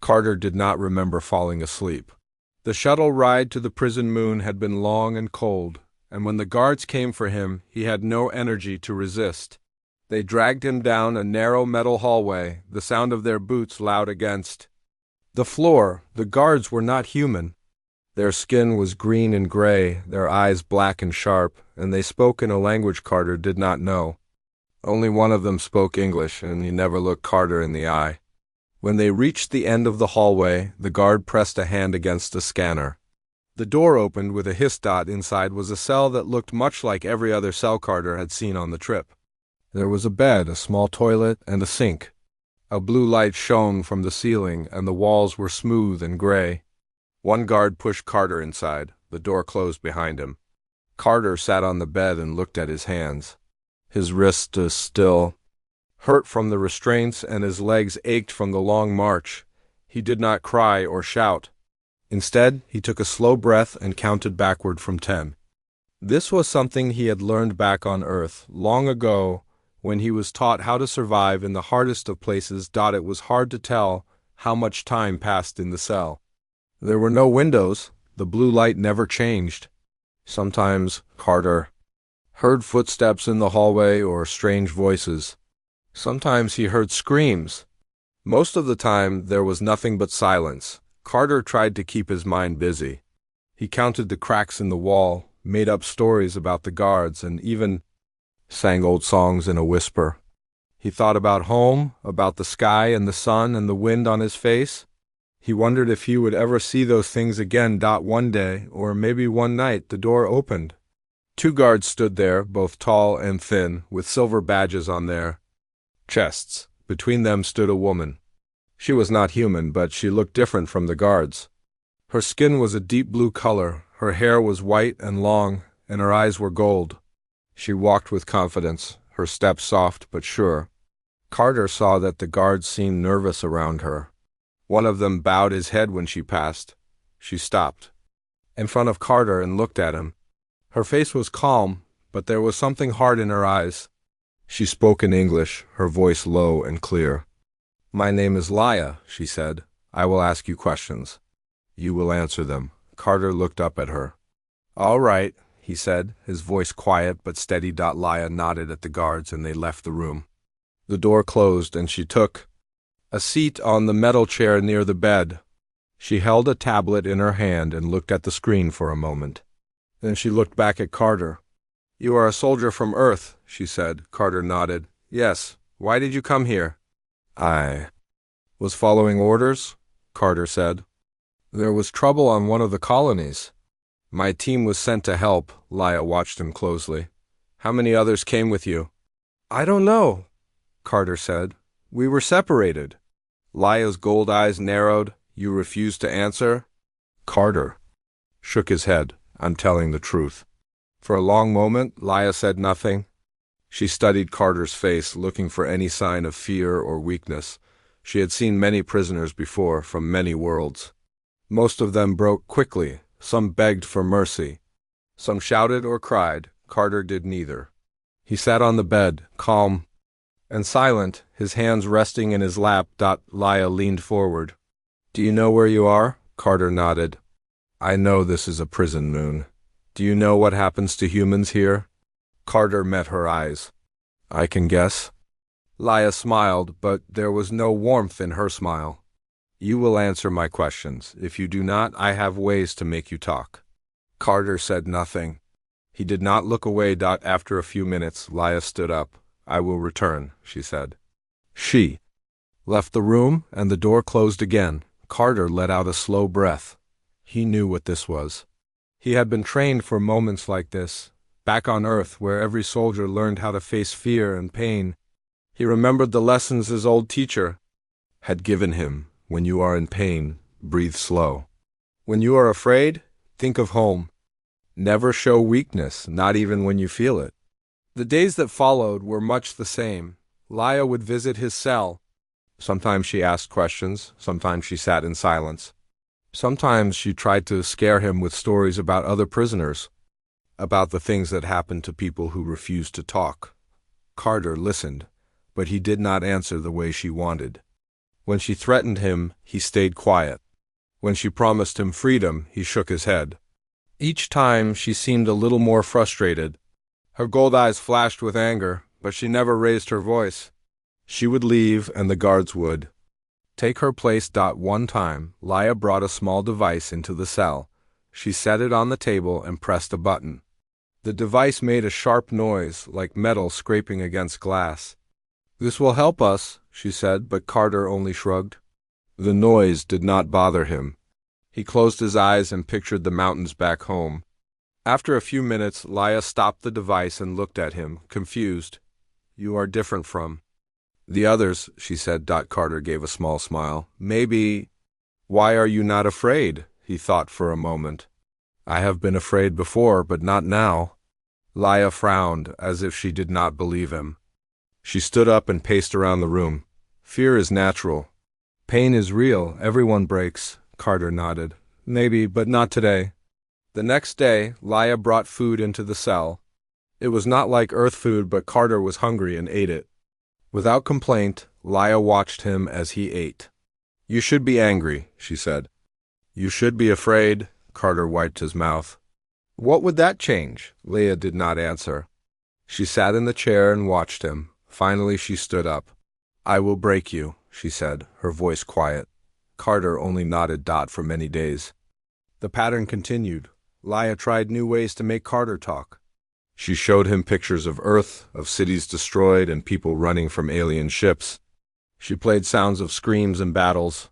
Carter did not remember falling asleep. The shuttle ride to the prison moon had been long and cold, and when the guards came for him, he had no energy to resist. They dragged him down a narrow metal hallway, the sound of their boots loud against the floor. The guards were not human. Their skin was green and gray, their eyes black and sharp, and they spoke in a language Carter did not know. Only one of them spoke English, and he never looked Carter in the eye. When they reached the end of the hallway, the guard pressed a hand against a scanner. The door opened with a hiss. Inside was a cell that looked much like every other cell Carter had seen on the trip. There was a bed, a small toilet, and a sink. A blue light shone from the ceiling, and the walls were smooth and gray. One guard pushed Carter inside. The door closed behind him. Carter sat on the bed and looked at his hands. His wrists still hurt from the restraints, and his legs ached from the long march. He did not cry or shout. Instead, he took a slow breath and counted backward from 10. This was something he had learned back on Earth, long ago, when he was taught how to survive in the hardest of places. It was hard to tell how much time passed in the cell. There were no windows. The blue light never changed. Sometimes Carter heard footsteps in the hallway or strange voices. Sometimes he heard screams. Most of the time, there was nothing but silence. Carter tried to keep his mind busy. He counted the cracks in the wall, made up stories about the guards, and even sang old songs in a whisper. He thought about home, about the sky and the sun and the wind on his face. He wondered if he would ever see those things again. One day, or maybe one night, the door opened. 2 guards stood there, both tall and thin, with silver badges on their chests. Between them stood a woman. She was not human, but she looked different from the guards. Her skin was a deep blue color, her hair was white and long, and her eyes were gold. She walked with confidence, her steps soft but sure. Carter saw that the guards seemed nervous around her. One of them bowed his head when she passed. She stopped in front of Carter and looked at him. Her face was calm, but there was something hard in her eyes. She spoke in English, her voice low and clear. "My name is Laia," she said. "I will ask you questions. You will answer them." Carter looked up at her. "All right," he said, his voice quiet but steady. Laia nodded at the guards and they left the room. The door closed and she took a seat on the metal chair near the bed. She held a tablet in her hand and looked at the screen for a moment. Then she looked back at Carter. "You are a soldier from Earth," she said. Carter nodded. "Yes. Why did you come here?" "I was following orders," Carter said. "There was trouble on one of the colonies. My team was sent to help." Laia watched him closely. "How many others came with you?" "I don't know," Carter said. "We were separated." Laia's gold eyes narrowed. "You refused to answer?" Carter shook his head. "I'm telling the truth." For a long moment, Laia said nothing. She studied Carter's face, looking for any sign of fear or weakness. She had seen many prisoners before, from many worlds. Most of them broke quickly. Some begged for mercy. Some shouted or cried. Carter did neither. He sat on the bed, calm and silent, his hands resting in his lap. Laia leaned forward. "Do you know where you are?" Carter nodded. "I know this is a prison moon. Do you know what happens to humans here?" Carter met her eyes. "I can guess." Laia smiled, but there was no warmth in her smile. "You will answer my questions. If you do not, I have ways to make you talk." Carter said nothing. He did not look away. After a few minutes, Laia stood up. "I will return," she said. She left the room, and the door closed again. Carter let out a slow breath. He knew what this was. He had been trained for moments like this, back on Earth, where every soldier learned how to face fear and pain. He remembered the lessons his old teacher had given him. When you are in pain, breathe slow. When you are afraid, think of home. Never show weakness, not even when you feel it. The days that followed were much the same. Laia would visit his cell. Sometimes she asked questions, sometimes she sat in silence. Sometimes she tried to scare him with stories about other prisoners, about the things that happened to people who refused to talk. Carter listened, but he did not answer the way she wanted. When she threatened him, he stayed quiet. When she promised him freedom, he shook his head. Each time, she seemed a little more frustrated. Her gold eyes flashed with anger, but she never raised her voice. She would leave, and the guards would take her place. One time, Laia brought a small device into the cell. She set it on the table and pressed a button. The device made a sharp noise, like metal scraping against glass. "This will help us," she said, but Carter only shrugged. The noise did not bother him. He closed his eyes and pictured the mountains back home. After a few minutes, Laia stopped the device and looked at him, confused. "You are different from the others," she said. Carter gave a small smile. "Maybe—" "Why are you not afraid?" he thought for a moment. "I have been afraid before, but not now." Laia frowned, as if she did not believe him. She stood up and paced around the room. "Fear is natural. Pain is real. Everyone breaks." Carter nodded. "Maybe, but not today." The next day, Laia brought food into the cell. It was not like Earth food, but Carter was hungry and ate it. Without complaint, Laia watched him as he ate. "You should be angry," she said. "You should be afraid." Carter wiped his mouth. "What would that change?" Laia did not answer. She sat in the chair and watched him. Finally, she stood up. "I will break you," she said, her voice quiet. Carter only nodded. For many days. The pattern continued. Laia tried new ways to make Carter talk. She showed him pictures of Earth, of cities destroyed and people running from alien ships. She played sounds of screams and battles.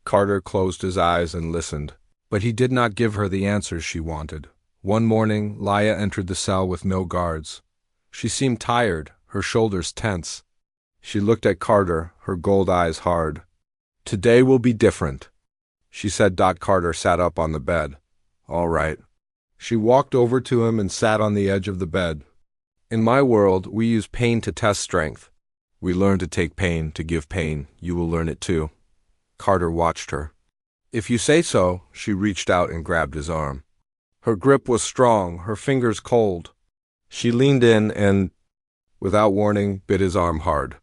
Carter closed his eyes and listened, but he did not give her the answers she wanted. One morning, Laia entered the cell with no guards. She seemed tired, her shoulders tense. She looked at Carter, her gold eyes hard. "Today will be different," she said. Carter sat up on the bed. "All right." She walked over to him and sat on the edge of the bed. "In my world, we use pain to test strength. We learn to take pain, to give pain. You will learn it too." Carter watched her. "If you say so." She reached out and grabbed his arm. Her grip was strong, her fingers cold. She leaned in and, without warning, bit his arm hard.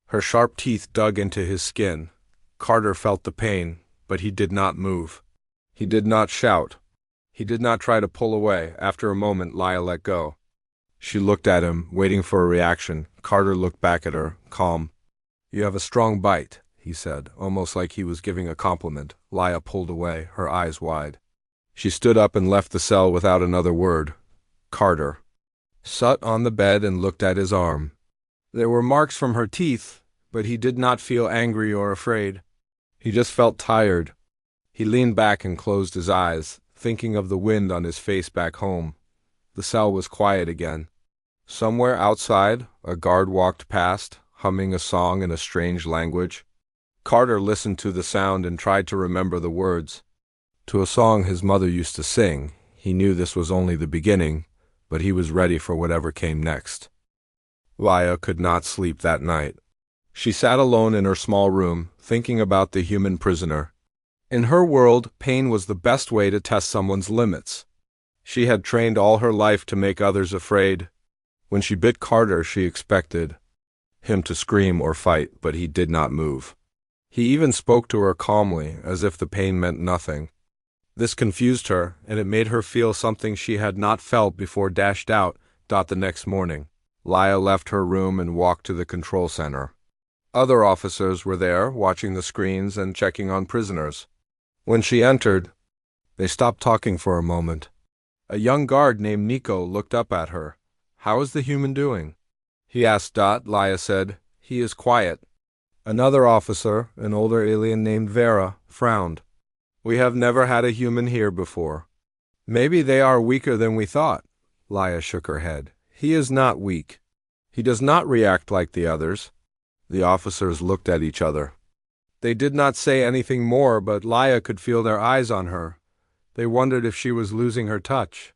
Her sharp teeth dug into his skin. Carter felt the pain, but he did not move. He did not shout. He did not try to pull away. After a moment, Laia let go. She looked at him, waiting for a reaction. Carter looked back at her, calm. "You have a strong bite," he said, almost like he was giving a compliment. Laia pulled away, her eyes wide. She stood up and left the cell without another word. Carter sat on the bed and looked at his arm. There were marks from her teeth, but he did not feel angry or afraid. He just felt tired. He leaned back and closed his eyes, thinking of the wind on his face back home. The cell was quiet again. Somewhere outside, a guard walked past, humming a song in a strange language. Carter listened to the sound and tried to remember the words. To a song his mother used to sing. He knew this was only the beginning, but he was ready for whatever came next. Laia could not sleep that night. She sat alone in her small room, thinking about the human prisoner. In her world, pain was the best way to test someone's limits. She had trained all her life to make others afraid. When she bit Carter, she expected him to scream or fight, but he did not move. He even spoke to her calmly, as if the pain meant nothing. This confused her, and it made her feel something she had not felt before. Out. The next morning, Laia left her room and walked to the control center. Other officers were there, watching the screens and checking on prisoners. When she entered, they stopped talking for a moment. A young guard named Nico looked up at her. "How is the human doing?" he asked. Laia said, "He is quiet." Another officer, an older alien named Vera, frowned. "We have never had a human here before." "Maybe they are weaker than we thought." Laia shook her head. "He is not weak. He does not react like the others." The officers looked at each other. They did not say anything more, but Laia could feel their eyes on her. They wondered if she was losing her touch.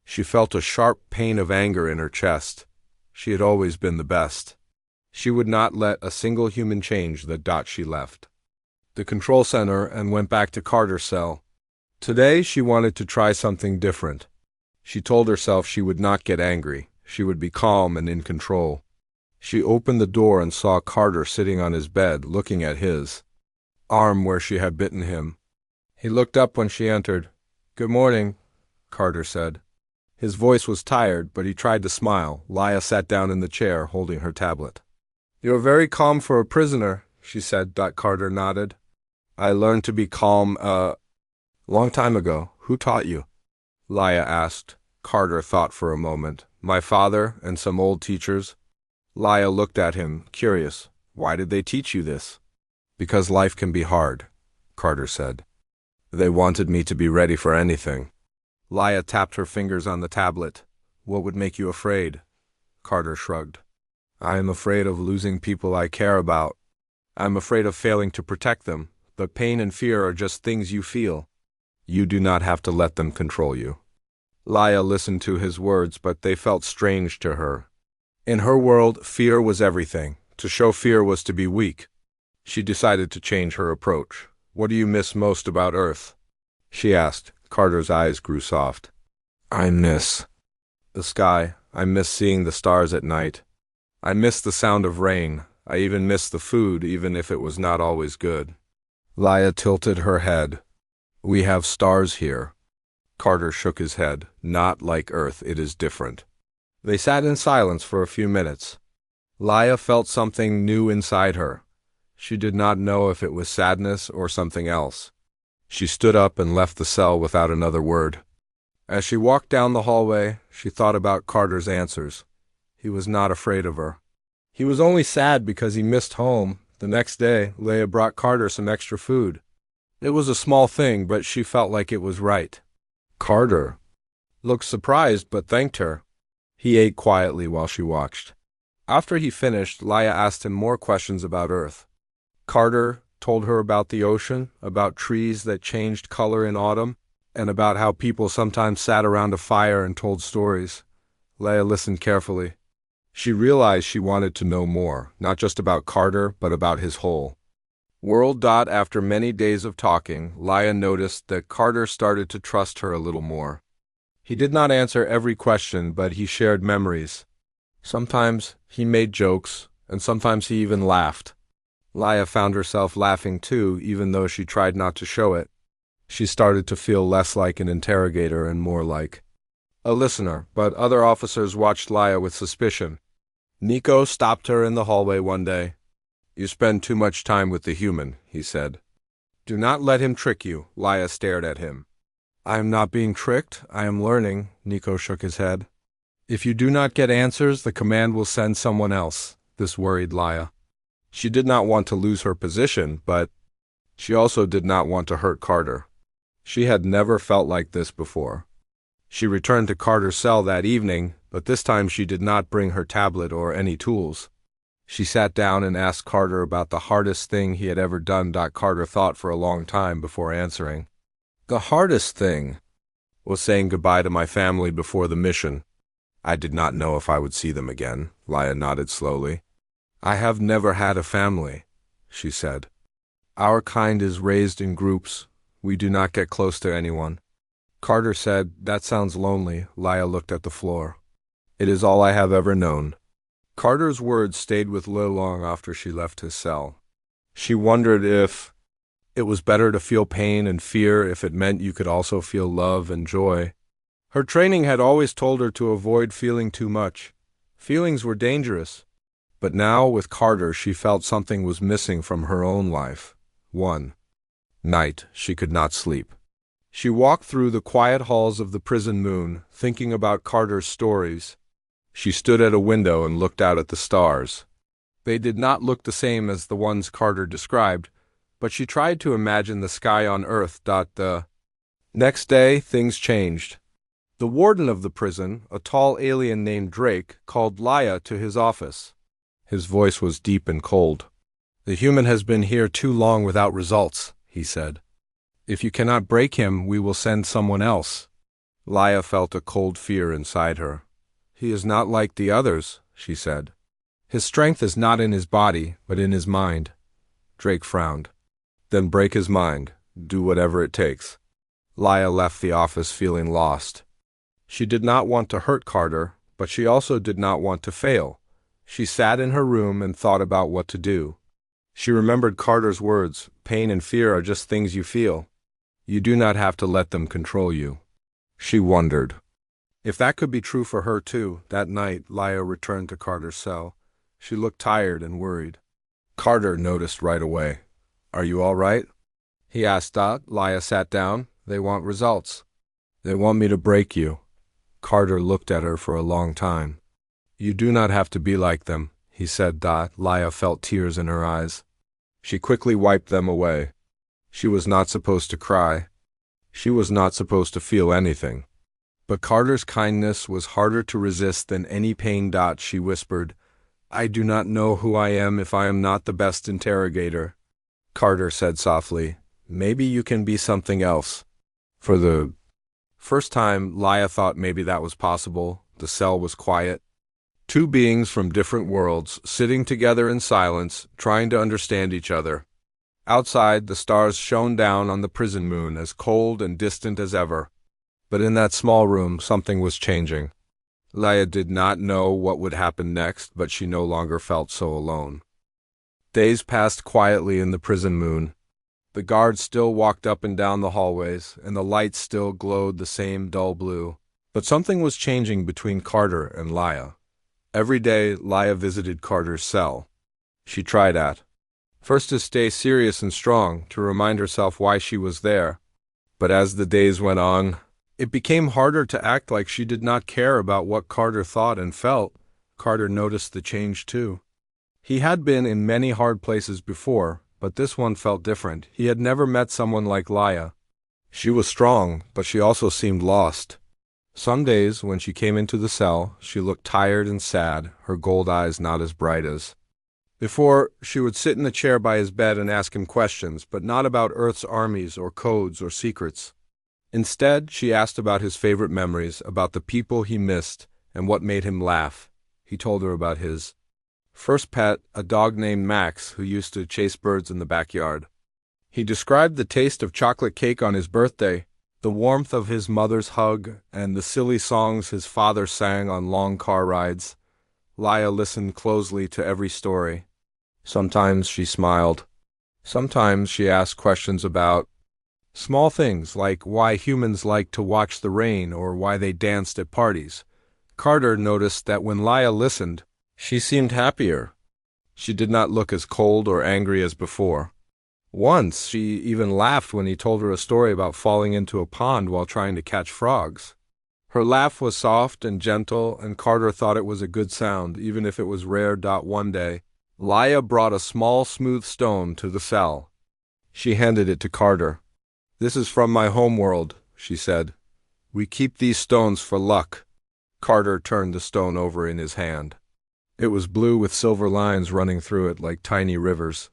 She felt a sharp pain of anger in her chest. She had always been the best. She would not let a single human change the. She left the control center and went back to Carter's cell. Today she wanted to try something different. She told herself she would not get angry. She would be calm and in control. She opened the door and saw Carter sitting on his bed, looking at his. arm where she had bitten him. He looked up when she entered. "Good morning," Carter said. His voice was tired, but he tried to smile. Laia sat down in the chair, holding her tablet. "You're very calm for a prisoner," she said. Carter nodded. "I learned to be calm, long time ago. Who taught you?" Laia asked. Carter thought for a moment. "My father and some old teachers." Laia looked at him, curious. "Why did they teach you this?" "Because life can be hard," Carter said. "They wanted me to be ready for anything." Laia tapped her fingers on the tablet. "What would make you afraid?" Carter shrugged. "I am afraid of losing people I care about. I'm afraid of failing to protect them, but pain and fear are just things you feel. You do not have to let them control you." Laia listened to his words, but they felt strange to her. In her world, fear was everything. To show fear was to be weak. She decided to change her approach. "What do you miss most about Earth?" she asked. Carter's eyes grew soft. "I miss the sky. I miss seeing the stars at night. I miss the sound of rain. I even miss the food, even if it was not always good." Laia tilted her head. "We have stars here." Carter shook his head. "Not like Earth, it is different." They sat in silence for a few minutes. Laia felt something new inside her. She did not know if it was sadness or something else. She stood up and left the cell without another word. As she walked down the hallway, she thought about Carter's answers. He was not afraid of her. He was only sad because he missed home. The next day, Laia brought Carter some extra food. It was a small thing, but she felt like it was right. Carter looked surprised but thanked her. He ate quietly while she watched. After he finished, Laia asked him more questions about Earth. Carter told her about the ocean, about trees that changed color in autumn, and about how people sometimes sat around a fire and told stories. Laia listened carefully. She realized she wanted to know more, not just about Carter, but about his whole world. After many days of talking, Laia noticed that Carter started to trust her a little more. He did not answer every question, but he shared memories. Sometimes he made jokes, and sometimes he even laughed. Laia found herself laughing too, even though she tried not to show it. She started to feel less like an interrogator and more like a listener, but other officers watched Laia with suspicion. Nico stopped her in the hallway one day. "You spend too much time with the human," he said. "Do not let him trick you." Laia stared at him. "I am not being tricked. I am learning." Nico shook his head. "If you do not get answers, the command will send someone else." This worried Laia. She did not want to lose her position, but she also did not want to hurt Carter. She had never felt like this before. She returned to Carter's cell that evening, but this time she did not bring her tablet or any tools. She sat down and asked Carter about the hardest thing he had ever done. Carter thought for a long time before answering. "The hardest thing was saying goodbye to my family before the mission. I did not know if I would see them again." Laia nodded slowly. "I have never had a family," she said. "Our kind is raised in groups. We do not get close to anyone." Carter said, "That sounds lonely." Laia looked at the floor. "It is all I have ever known." Carter's words stayed with Laia long after she left his cell. She wondered if it was better to feel pain and fear if it meant you could also feel love and joy. Her training had always told her to avoid feeling too much. Feelings were dangerous. But now, with Carter, she felt something was missing from her own life. One night, she could not sleep. She walked through the quiet halls of the prison moon, thinking about Carter's stories. She stood at a window and looked out at the stars. They did not look the same as the ones Carter described, but she tried to imagine the sky on Earth. The next day, things changed. The warden of the prison, a tall alien named Drake, called Laia to his office. His voice was deep and cold. "The human has been here too long without results," he said. "If you cannot break him, we will send someone else." Laia felt a cold fear inside her. "He is not like the others," she said. "His strength is not in his body, but in his mind." Drake frowned. "Then break his mind. Do whatever it takes." Laia left the office feeling lost. She did not want to hurt Carter, but she also did not want to fail. She sat in her room and thought about what to do. She remembered Carter's words, "Pain and fear are just things you feel. You do not have to let them control you." She wondered if that could be true for her too. That night, Laya returned to Carter's cell. She looked tired and worried. Carter noticed right away. "Are you all right?" he asked. Laya sat down. "They want results. They want me to break you." Carter looked at her for a long time. "You do not have to be like them," he said. Laya felt tears in her eyes. She quickly wiped them away. She was not supposed to cry. She was not supposed to feel anything. But Carter's kindness was harder to resist than any pain. She whispered, "I do not know who I am if I am not the best interrogator." Carter said softly, "Maybe you can be something else." For the first time, Laya thought maybe that was possible. The cell was quiet. Two beings from different worlds, sitting together in silence, trying to understand each other. Outside, the stars shone down on the prison moon, as cold and distant as ever. But in that small room, something was changing. Laya did not know what would happen next, but she no longer felt so alone. Days passed quietly in the prison moon. The guards still walked up and down the hallways, and the lights still glowed the same dull blue. But something was changing between Carter and Laya. Every day, Laya visited Carter's cell. She tried first to stay serious and strong, to remind herself why she was there. But as the days went on, it became harder to act like she did not care about what Carter thought and felt. Carter noticed the change too. He had been in many hard places before, but this one felt different. He had never met someone like Laya. She was strong, but she also seemed lost. Some days, when she came into the cell, she looked tired and sad, her gold eyes not as bright as before. She would sit in the chair by his bed and ask him questions, but not about Earth's armies or codes or secrets. Instead, she asked about his favorite memories, about the people he missed, and what made him laugh. He told her about his first pet, a dog named Max, who used to chase birds in the backyard. He described the taste of chocolate cake on his birthday, the warmth of his mother's hug, and the silly songs his father sang on long car rides. Laya listened closely to every story. Sometimes she smiled. Sometimes she asked questions about small things, like why humans like to watch the rain or why they danced at parties. Carter noticed that when Laya listened, she seemed happier. She did not look as cold or angry as before. Once, she even laughed when he told her a story about falling into a pond while trying to catch frogs. Her laugh was soft and gentle, and Carter thought it was a good sound, even if it was rare. One day, Laya brought a small, smooth stone to the cell. She handed it to Carter. "This is from my homeworld," she said. "We keep these stones for luck." Carter turned the stone over in his hand. It was blue with silver lines running through it like tiny rivers.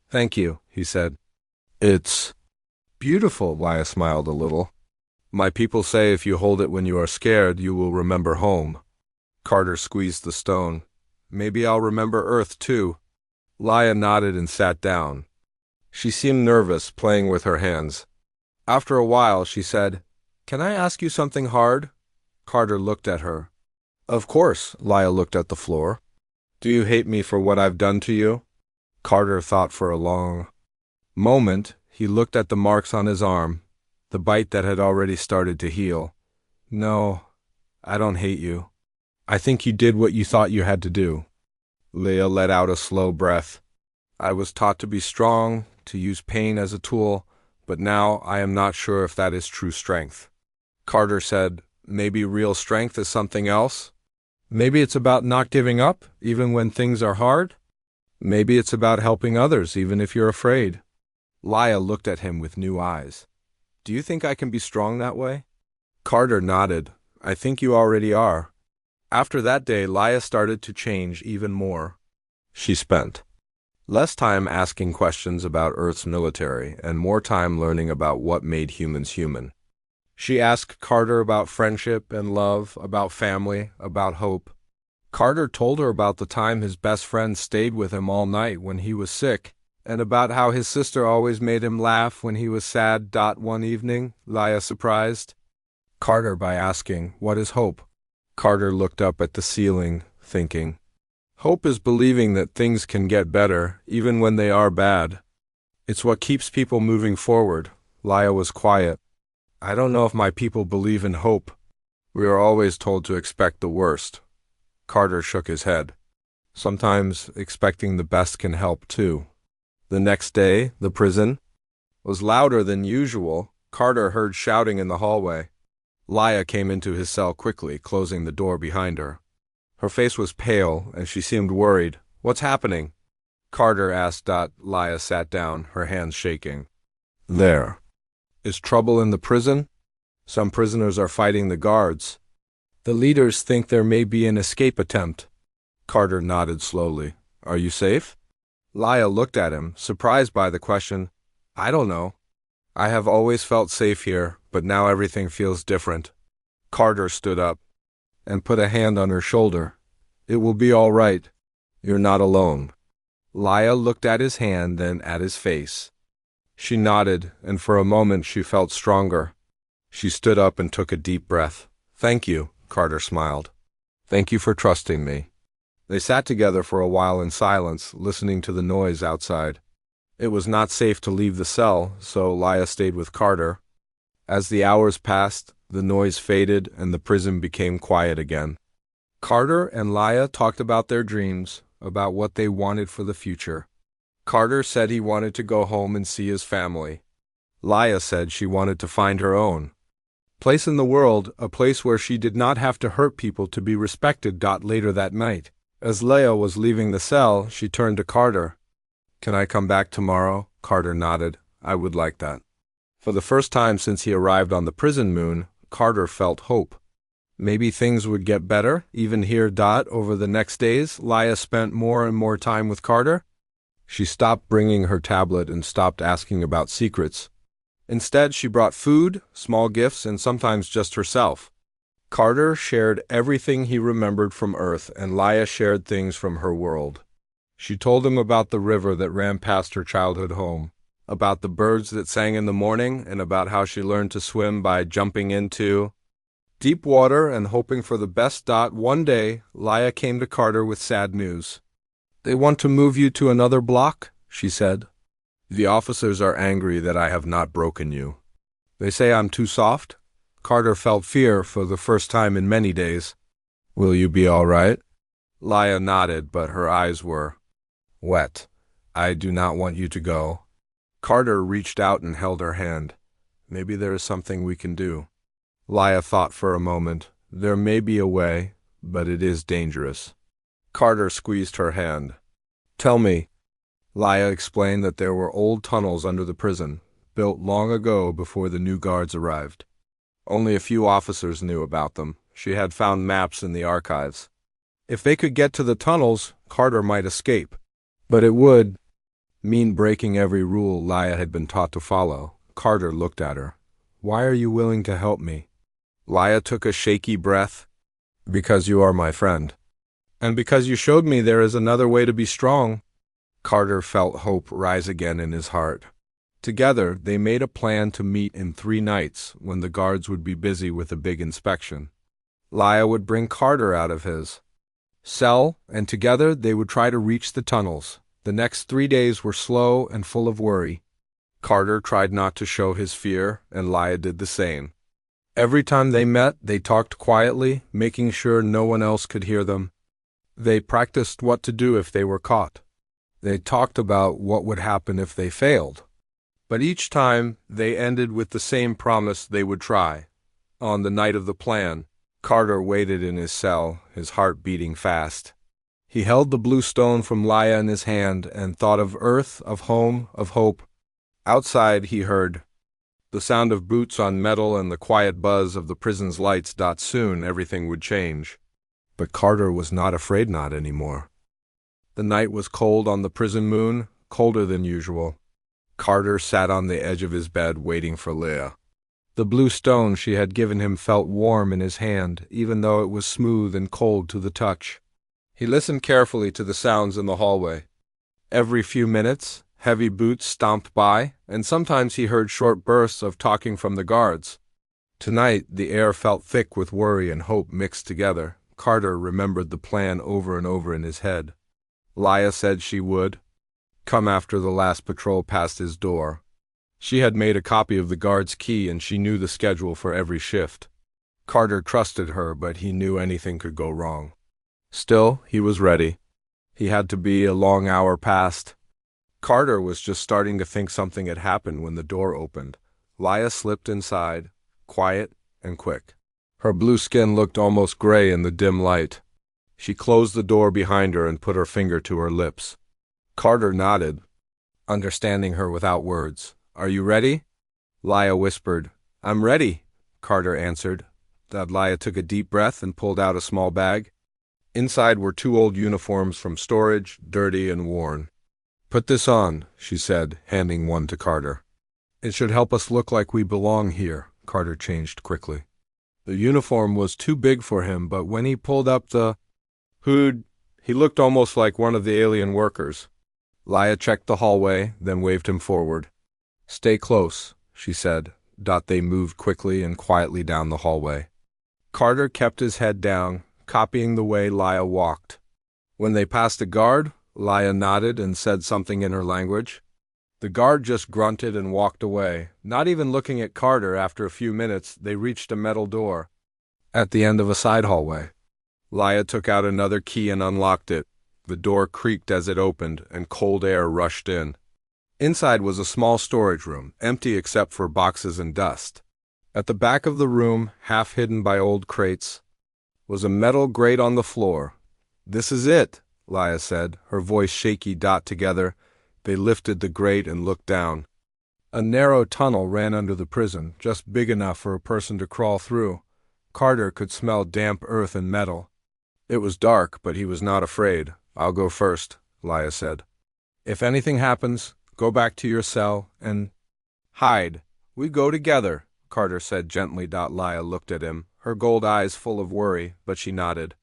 "Thank you," he said. "It's beautiful." Laya smiled a little. "My people say if you hold it when you are scared, you will remember home." Carter squeezed the stone. "Maybe I'll remember Earth too." Laya nodded and sat down. She seemed nervous, playing with her hands. After a while, she said, "Can I ask you something hard?" Carter looked at her. "Of course." Laya looked at the floor. "Do you hate me for what I've done to you?" Carter thought for a long moment. He looked at the marks on his arm, the bite that had already started to heal. "No, I don't hate you. I think you did what you thought you had to do." Laya let out a slow breath. "I was taught to be strong, to use pain as a tool, but now I am not sure if that is true strength." Carter said, "Maybe real strength is something else? Maybe it's about not giving up, even when things are hard? Maybe it's about helping others, even if you're afraid." Laya looked at him with new eyes. "Do you think I can be strong that way?" Carter nodded. "I think you already are." After that day, Laya started to change even more. She spent less time asking questions about Earth's military and more time learning about what made humans human. She asked Carter about friendship and love, about family, about hope. Carter told her about the time his best friend stayed with him all night when he was sick, and about how his sister always made him laugh when he was sad. One evening, Laya surprised Carter by asking, "What is hope?" Carter looked up at the ceiling, thinking. Hope is believing that things can get better, even when they are bad. It's what keeps people moving forward. Laya was quiet. I don't know if my people believe in hope. We are always told to expect the worst. Carter shook his head. Sometimes expecting the best can help, too. The next day, the prison was louder than usual. Carter heard shouting in the hallway. Laya came into his cell quickly, closing the door behind her. Her face was pale, and she seemed worried. What's happening? Carter asked. Laya sat down, her hands shaking. There. Is trouble in the prison? Some prisoners are fighting the guards. The leaders think there may be an escape attempt. Carter nodded slowly. Are you safe? Laya looked at him, surprised by the question. I don't know. I have always felt safe here, but now everything feels different. Carter stood up and put a hand on her shoulder. It will be all right. You're not alone. Laya looked at his hand, then at his face. She nodded, and for a moment she felt stronger. She stood up and took a deep breath. Thank you, Carter smiled. Thank you for trusting me. They sat together for a while in silence, listening to the noise outside. It was not safe to leave the cell, so Laya stayed with Carter. As the hours passed, the noise faded and the prison became quiet again. Carter and Laya talked about their dreams, about what they wanted for the future. Carter said he wanted to go home and see his family. Laya said she wanted to find her own place in the world, a place where she did not have to hurt people to be respected. Later that night, as Laya was leaving the cell, she turned to Carter. Can I come back tomorrow? Carter nodded. I would like that. For the first time since he arrived on the prison moon, Carter felt hope. Maybe things would get better, even here. Over the next days, Laya spent more and more time with Carter. She stopped bringing her tablet and stopped asking about secrets. Instead, she brought food, small gifts, and sometimes just herself. Carter shared everything he remembered from Earth, and Laya shared things from her world. She told him about the river that ran past her childhood home, about the birds that sang in the morning, and about how she learned to swim by jumping into deep water and hoping for the best. One day, Laya came to Carter with sad news. They want to move you to another block, she said. The officers are angry that I have not broken you. They say I'm too soft. Carter felt fear for the first time in many days. Will you be all right? Laya nodded, but her eyes were wet. I do not want you to go. Carter reached out and held her hand. Maybe there is something we can do. Laya thought for a moment. There may be a way, but it is dangerous. Carter squeezed her hand. Tell me. Laya explained that there were old tunnels under the prison, built long ago before the new guards arrived. Only a few officers knew about them. She had found maps in the archives. If they could get to the tunnels, Carter might escape. But it would mean breaking every rule Laya had been taught to follow. Carter looked at her. Why are you willing to help me? Laya took a shaky breath. Because you are my friend. And because you showed me there is another way to be strong. Carter felt hope rise again in his heart. Together, they made a plan to meet in 3 nights when the guards would be busy with a big inspection. Laya would bring Carter out of his cell, and together they would try to reach the tunnels. The next 3 days were slow and full of worry. Carter tried not to show his fear, and Laya did the same. Every time they met, they talked quietly, making sure no one else could hear them. They practiced what to do if they were caught. They talked about what would happen if they failed. But each time, they ended with the same promise they would try. On the night of the plan, Carter waited in his cell, his heart beating fast. He held the blue stone from Laya in his hand and thought of Earth, of home, of hope. Outside, he heard the sound of boots on metal and the quiet buzz of the prison's lights. Soon, everything would change. But Carter was not afraid anymore. The night was cold on the prison moon, colder than usual. Carter sat on the edge of his bed waiting for Laya. The blue stone she had given him felt warm in his hand, even though it was smooth and cold to the touch. He listened carefully to the sounds in the hallway. Every few minutes, heavy boots stomped by, and sometimes he heard short bursts of talking from the guards. Tonight, the air felt thick with worry and hope mixed together. Carter remembered the plan over and over in his head. Laia said she would come after the last patrol passed his door. She had made a copy of the guard's key and she knew the schedule for every shift. Carter trusted her, but he knew anything could go wrong. Still, he was ready. He had to be. A long hour passed. Carter was just starting to think something had happened when the door opened. Laia slipped inside, quiet and quick. Her blue skin looked almost gray in the dim light. She closed the door behind her and put her finger to her lips. Carter nodded, understanding her without words. "Are you ready?" Laia whispered. "I'm ready," Carter answered. Laia took a deep breath and pulled out a small bag. Inside were 2 old uniforms from storage, dirty and worn. "Put this on," she said, handing one to Carter. "It should help us look like we belong here." Carter changed quickly. The uniform was too big for him, but when he pulled up the hood, he looked almost like one of the alien workers. Laia checked the hallway, then waved him forward. "Stay close," she said. They moved quickly and quietly down the hallway. Carter kept his head down, copying the way Laia walked. When they passed a guard, Laia nodded and said something in her language. The guard just grunted and walked away, not even looking at Carter. After a few minutes, they reached a metal door at the end of a side hallway. Laia took out another key and unlocked it. The door creaked as it opened, and cold air rushed in. Inside was a small storage room, empty except for boxes and dust. At the back of the room, half hidden by old crates, was a metal grate on the floor. "This is it," Laia said, her voice shaky. Together, they lifted the grate and looked down. A narrow tunnel ran under the prison, just big enough for a person to crawl through. Carter could smell damp earth and metal. It was dark, but he was not afraid. "I'll go first," Laia said. "If anything happens, go back to your cell and hide. We go together," Carter said gently. Laia looked at him, her gold eyes full of worry, but she nodded.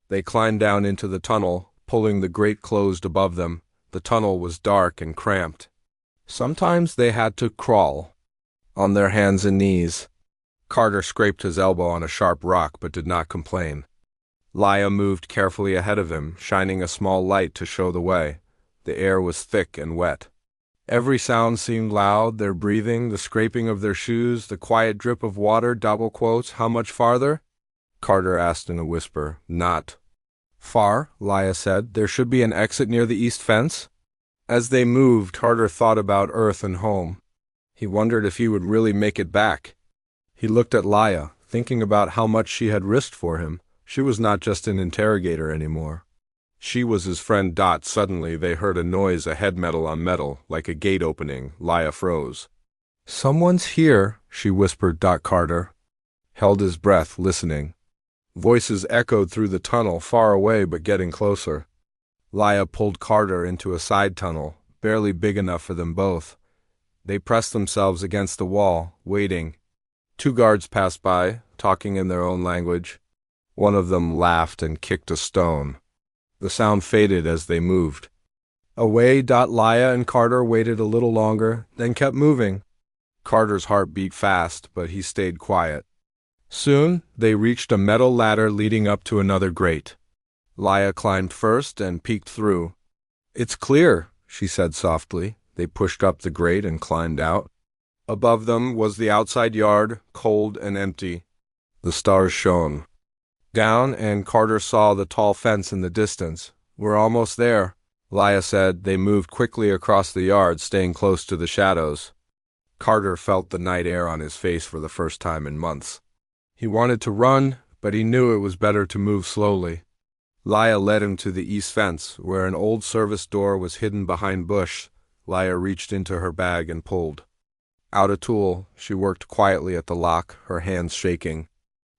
They climbed down into the tunnel, pulling the grate closed above them. The tunnel was dark and cramped. Sometimes they had to crawl on their hands and knees. Carter scraped his elbow on a sharp rock but did not complain. Laia moved carefully ahead of him, shining a small light to show the way. The air was thick and wet. Every sound seemed loud, their breathing, the scraping of their shoes, the quiet drip of water. "How much farther?" Carter asked in a whisper. "Not far," Laia said. "There should be an exit near the east fence." As they moved, Carter thought about Earth and home. He wondered if he would really make it back. He looked at Laia, thinking about how much she had risked for him. She was not just an interrogator anymore. She was his friend. Suddenly they heard a noise ahead, metal on metal, like a gate opening. Laia froze. "Someone's here," she whispered. Carter held his breath, listening. Voices echoed through the tunnel, far away but getting closer. Laia pulled Carter into a side tunnel, barely big enough for them both. They pressed themselves against the wall, waiting. 2 guards passed by, talking in their own language. One of them laughed and kicked a stone. The sound faded as they moved away. Laia and Carter waited a little longer, then kept moving. Carter's heart beat fast, but he stayed quiet. Soon, they reached a metal ladder leading up to another grate. Laia climbed first and peeked through. "It's clear," she said softly. They pushed up the grate and climbed out. Above them was the outside yard, cold and empty. The stars shone down, and Carter saw the tall fence in the distance. "We're almost there," Laia said. They moved quickly across the yard, staying close to the shadows. Carter felt the night air on his face for the first time in months. He wanted to run, but he knew it was better to move slowly. Laia led him to the east fence, where an old service door was hidden behind bush. Laia reached into her bag and pulled out a tool. She worked quietly at the lock, her hands shaking.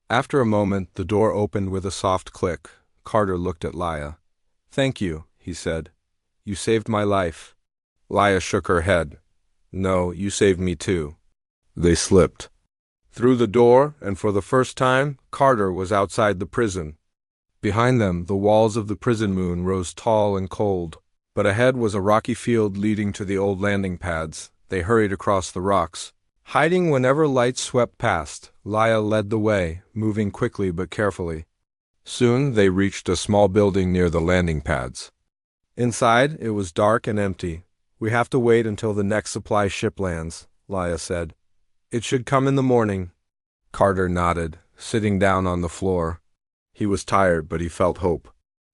After a moment, the door opened with a soft click. Carter looked at Laia. "Thank you," he said. "You saved my life." Laia shook her head. "No, you saved me too." They slipped through the door, and for the first time, Carter was outside the prison. Behind them, the walls of the prison moon rose tall and cold, but ahead was a rocky field leading to the old landing pads. They hurried across the rocks, hiding whenever lights swept past. Laia led the way, moving quickly but carefully. Soon they reached a small building near the landing pads. Inside, it was dark and empty. "We have to wait until the next supply ship lands," Laia said. "It should come in the morning." Carter nodded, sitting down on the floor. He was tired, but he felt hope.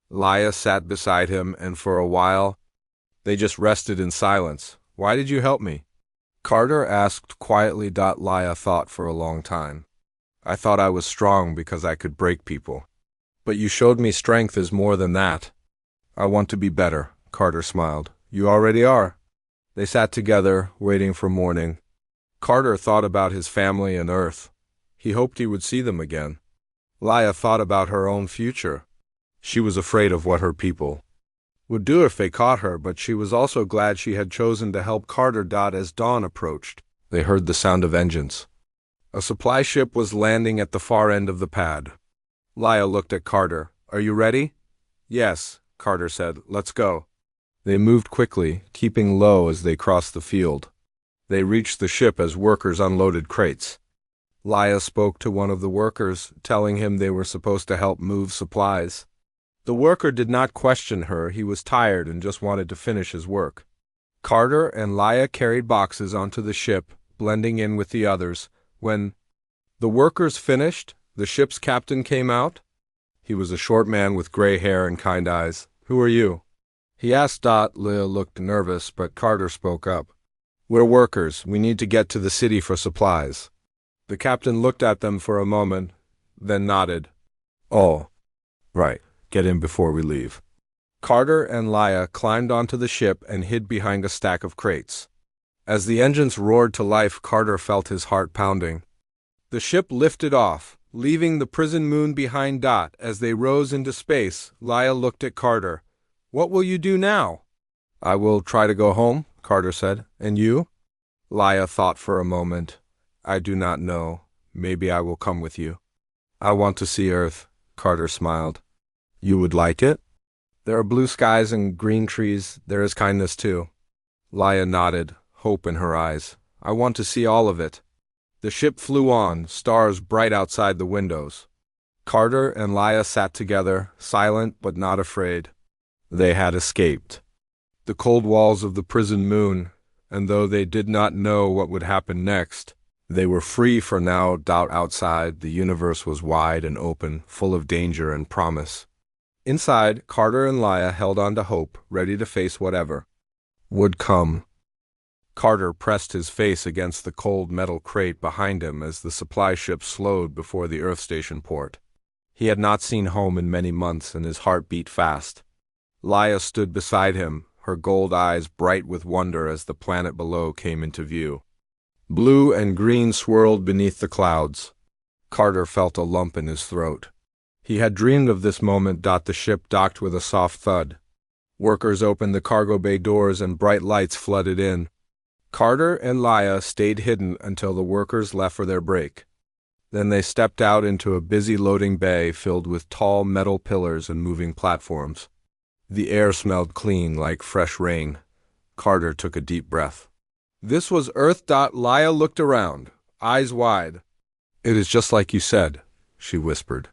Laia sat beside him, and for a while, they just rested in silence. "Why did you help me?" Carter asked quietly. Laia thought for a long time. "I thought I was strong because I could break people. But you showed me strength is more than that." "I want to be better," Carter smiled. "You already are." They sat together, waiting for morning. Carter thought about his family and Earth. He hoped he would see them again. Laia thought about her own future. She was afraid of what her people would do if they caught her, but she was also glad she had chosen to help Carter. As dawn approached, they heard the sound of engines. A supply ship was landing at the far end of the pad. Laia looked at Carter. "Are you ready?" "Yes," Carter said. "Let's go." They moved quickly, keeping low as they crossed the field. They reached the ship as workers unloaded crates. Laia spoke to one of the workers, telling him they were supposed to help move supplies. The worker did not question her. He was tired and just wanted to finish his work. Carter and Laia carried boxes onto the ship, blending in with the others. When the workers finished, the ship's captain came out. He was a short man with gray hair and kind eyes. "Who are you?" he asked. Laia looked nervous, but Carter spoke up. "We're workers. We need to get to the city for supplies." The captain looked at them for a moment, then nodded. "Oh, right. Get in before we leave." Carter and Laia climbed onto the ship and hid behind a stack of crates. As the engines roared to life, Carter felt his heart pounding. The ship lifted off, leaving the prison moon behind. As they rose into space, Laia looked at Carter. "What will you do now?" "I will try to go home," Carter said. "And you?" Laia thought for a moment. "I do not know. Maybe I will come with you." "I want to see Earth," Carter smiled. "You would like it?" "There are blue skies and green trees. There is kindness too." Laia nodded, hope in her eyes. "I want to see all of it." The ship flew on, stars bright outside the windows. Carter and Laia sat together, silent but not afraid. They had escaped the cold walls of the prison moon, and though they did not know what would happen next, they were free for now. Outside, the universe was wide and open, full of danger and promise. Inside, Carter and Laia held on to hope, ready to face whatever would come. Carter pressed his face against the cold metal crate behind him as the supply ship slowed before the Earth station port. He had not seen home in many months, and his heart beat fast. Laia stood beside him, her gold eyes bright with wonder as the planet below came into view. Blue and green swirled beneath the clouds. Carter felt a lump in his throat. He had dreamed of this moment. The ship docked with a soft thud. Workers opened the cargo bay doors and bright lights flooded in. Carter and Laia stayed hidden until the workers left for their break. Then they stepped out into a busy loading bay filled with tall metal pillars and moving platforms. The air smelled clean, like fresh rain. Carter took a deep breath. This was Earth. Laia looked around, eyes wide. "It is just like you said," she whispered.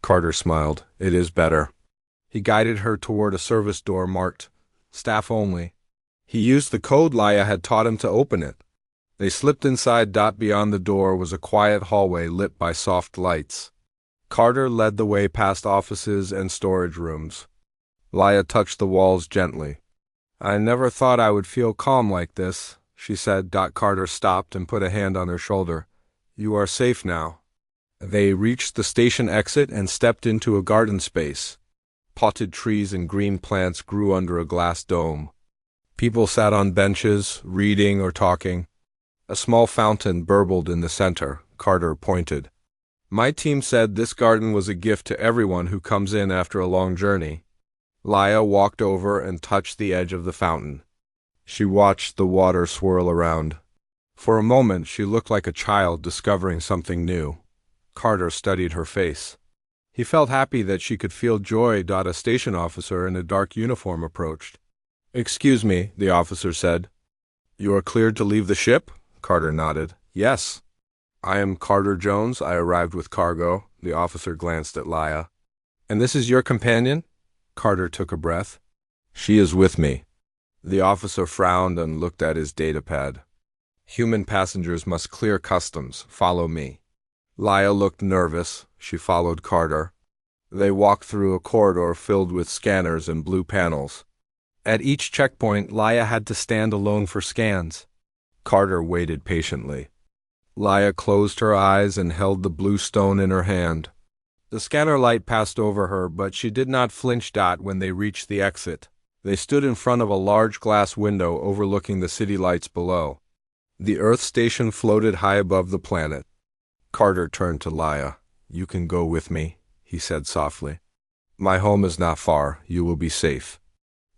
Carter smiled. "It is better." He guided her toward a service door marked "Staff Only." He used the code Laia had taught him to open it. They slipped inside. Beyond the door was a quiet hallway lit by soft lights. Carter led the way past offices and storage rooms. Laia touched the walls gently. "I never thought I would feel calm like this," she said. Carter stopped and put a hand on her shoulder. "You are safe now." They reached the station exit and stepped into a garden space. Potted trees and green plants grew under a glass dome. People sat on benches, reading or talking. A small fountain burbled in the center. Carter pointed. "My team said this garden was a gift to everyone who comes in after a long journey." Laia walked over and touched the edge of the fountain. She watched the water swirl around. For a moment, she looked like a child discovering something new. Carter studied her face. He felt happy that she could feel joy. A station officer in a dark uniform approached. "Excuse me," the officer said. "You are cleared to leave the ship?" Carter nodded. "Yes." "I am Carter Jones. I arrived with cargo." The officer glanced at Laia. And this is your companion? Carter took a breath. She is with me. The officer frowned and looked at his datapad. Human passengers must clear customs. Follow me. Laia looked nervous. She followed Carter. They walked through a corridor filled with scanners and blue panels. At each checkpoint, Laia had to stand alone for scans. Carter waited patiently. Laia closed her eyes and held the blue stone in her hand. The scanner light passed over her, but she did not flinch. When they reached the exit, they stood in front of a large glass window overlooking the city lights below. The Earth station floated high above the planet. Carter turned to Laia. You can go with me, he said softly. My home is not far. You will be safe.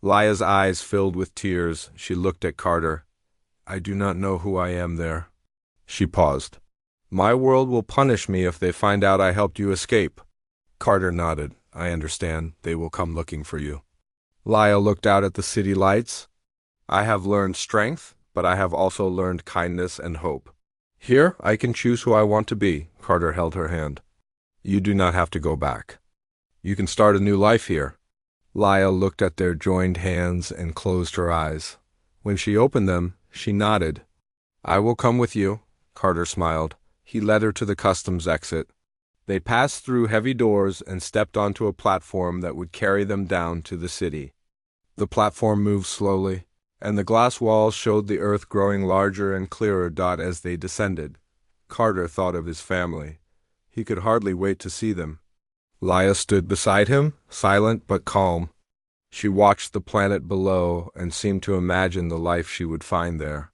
Laia's eyes filled with tears. She looked at Carter. I do not know who I am there. She paused. My world will punish me if they find out I helped you escape. Carter nodded. I understand. They will come looking for you. Laia looked out at the city lights. I have learned strength, but I have also learned kindness and hope. Here, I can choose who I want to be. Carter held her hand. You do not have to go back. You can start a new life here. Laia looked at their joined hands and closed her eyes. When she opened them, she nodded. I will come with you. Carter smiled. He led her to the customs exit. They passed through heavy doors and stepped onto a platform that would carry them down to the city. The platform moved slowly, and the glass walls showed the Earth growing larger and clearer. As they descended, Carter thought of his family. He could hardly wait to see them. Laia stood beside him, silent but calm. She watched the planet below and seemed to imagine the life she would find there.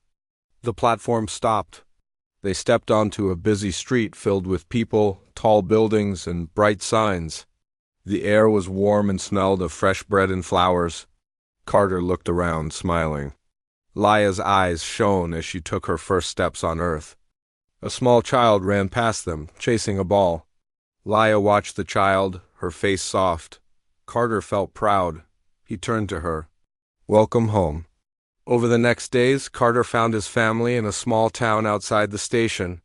The platform stopped. They stepped onto a busy street filled with people, tall buildings, and bright signs. The air was warm and smelled of fresh bread and flowers. Carter looked around, smiling. Laia's eyes shone as she took her first steps on Earth. A small child ran past them, chasing a ball. Laia watched the child, her face soft. Carter felt proud. He turned to her. Welcome home. Over the next days, Carter found his family in a small town outside the station.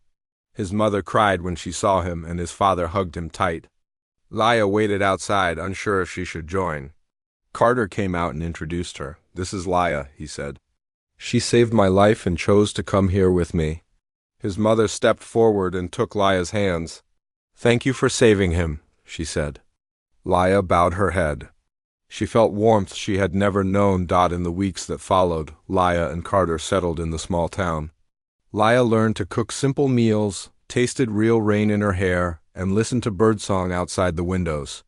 His mother cried when she saw him, and his father hugged him tight. Laia waited outside, unsure if she should join. Carter came out and introduced her. This is Laia, he said. She saved my life and chose to come here with me. His mother stepped forward and took Laia's hands. Thank you for saving him, she said. Laia bowed her head. She felt warmth she had never known. In the weeks that followed, Laia and Carter settled in the small town. Laia learned to cook simple meals, tasted real rain in her hair, and listened to birdsong outside the windows.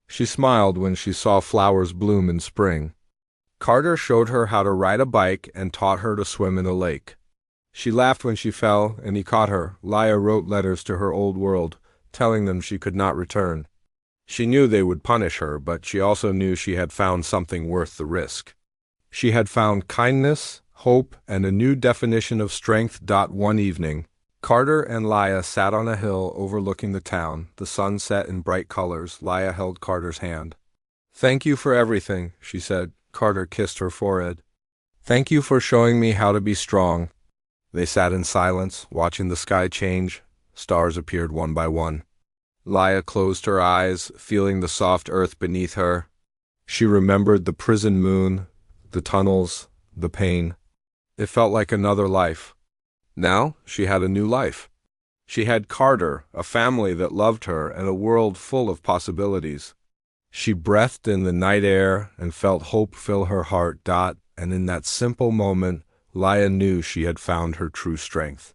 She smiled when she saw flowers bloom in spring. Carter showed her how to ride a bike and taught her to swim in a lake. She laughed when she fell, and he caught her. Laia wrote letters to her old world, telling them she could not return. She knew they would punish her, but she also knew she had found something worth the risk. She had found kindness, hope, and a new definition of strength. One evening, Carter and Laia sat on a hill overlooking the town. The sun set in bright colors. Laia held Carter's hand. Thank you for everything, she said. Carter kissed her forehead. Thank you for showing me how to be strong. They sat in silence, watching the sky change. Stars appeared one by one. Laia closed her eyes, feeling the soft earth beneath her. She remembered the prison moon, the tunnels, the pain. It felt like another life. Now she had a new life. She had Carter, a family that loved her, and a world full of possibilities. She breathed in the night air and felt hope fill her heart. And in that simple moment, Laia knew she had found her true strength.